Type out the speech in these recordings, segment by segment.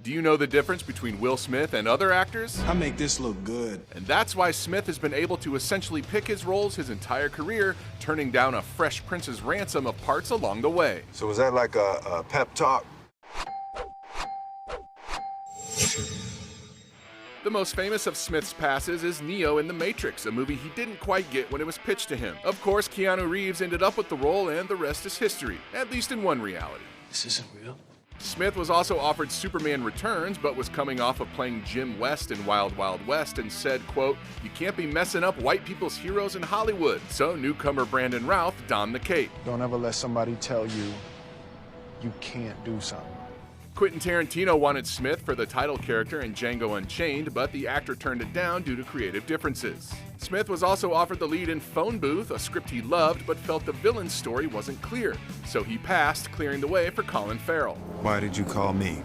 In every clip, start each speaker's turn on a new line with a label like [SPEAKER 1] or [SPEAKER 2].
[SPEAKER 1] Do you know the difference between Will Smith and other actors?
[SPEAKER 2] I make this look good.
[SPEAKER 1] And that's why Smith has been able to essentially pick his roles his entire career, turning down a Fresh Prince's ransom of parts along the way.
[SPEAKER 3] So was that like a pep talk?
[SPEAKER 1] The most famous of Smith's passes is Neo in The Matrix, a movie he didn't quite get when it was pitched to him. Of course, Keanu Reeves ended up with the role, and the rest is history, at least in one reality.
[SPEAKER 2] This isn't real.
[SPEAKER 1] Smith was also offered Superman Returns, but was coming off of playing Jim West in Wild Wild West and said, quote, "You can't be messing up white people's heroes in Hollywood." So newcomer Brandon Routh donned the cape.
[SPEAKER 2] Don't ever let somebody tell you you can't do something.
[SPEAKER 1] Quentin Tarantino wanted Smith for the title character in Django Unchained, but the actor turned it down due to creative differences. Smith was also offered the lead in Phone Booth, a script he loved, but felt the villain's story wasn't clear, so he passed, clearing the way for Colin Farrell.
[SPEAKER 3] Why did you call me?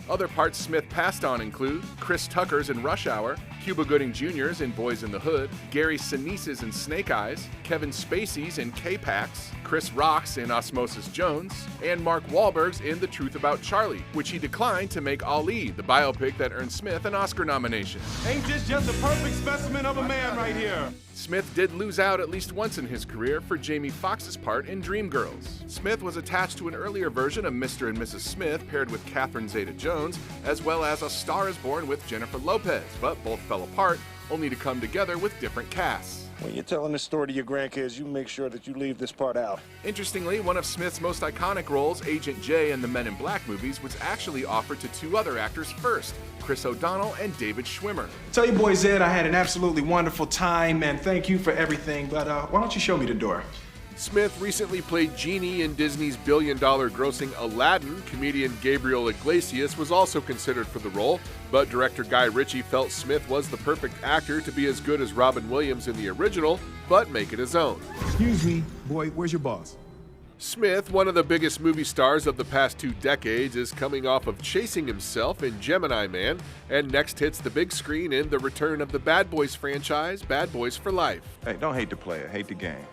[SPEAKER 1] Other parts Smith passed on include Chris Tucker's in Rush Hour, Cuba Gooding Jr.'s in Boys in the Hood, Gary Sinise's in Snake Eyes, Kevin Spacey's in K-Pax, Chris Rock's in Osmosis Jones, and Mark Wahlberg's in The Truth About Charlie, which he declined to make Ali, the biopic that earned Smith an Oscar nomination.
[SPEAKER 4] Ain't this just a perfect specimen of a man right here?
[SPEAKER 1] Smith did lose out at least once in his career for Jamie Foxx's part in Dreamgirls. Smith was attached to an earlier version of Mr. and Mrs. Smith paired with Catherine Zeta-Jones, as well as A Star is Born with Jennifer Lopez, but both fell apart, only to come together with different casts.
[SPEAKER 5] When you're telling this story to your grandkids, you make sure that you leave this part out.
[SPEAKER 1] Interestingly, one of Smith's most iconic roles, Agent J in the Men in Black movies, was actually offered to two other actors first, Chris O'Donnell and David Schwimmer.
[SPEAKER 2] Tell your boy Zed I had an absolutely wonderful time, and thank you for everything, but why don't you show me the door?
[SPEAKER 1] Smith recently played Genie in Disney's billion-dollar grossing Aladdin. Comedian Gabriel Iglesias was also considered for the role, but director Guy Ritchie felt Smith was the perfect actor to be as good as Robin Williams in the original, but make it his own.
[SPEAKER 4] Excuse me, boy, where's your boss?
[SPEAKER 1] Smith, one of the biggest movie stars of the past 2 decades, is coming off of chasing himself in Gemini Man, and next hits the big screen in the return of the Bad Boys franchise, Bad Boys for Life.
[SPEAKER 6] Hey, don't hate the player, hate the game.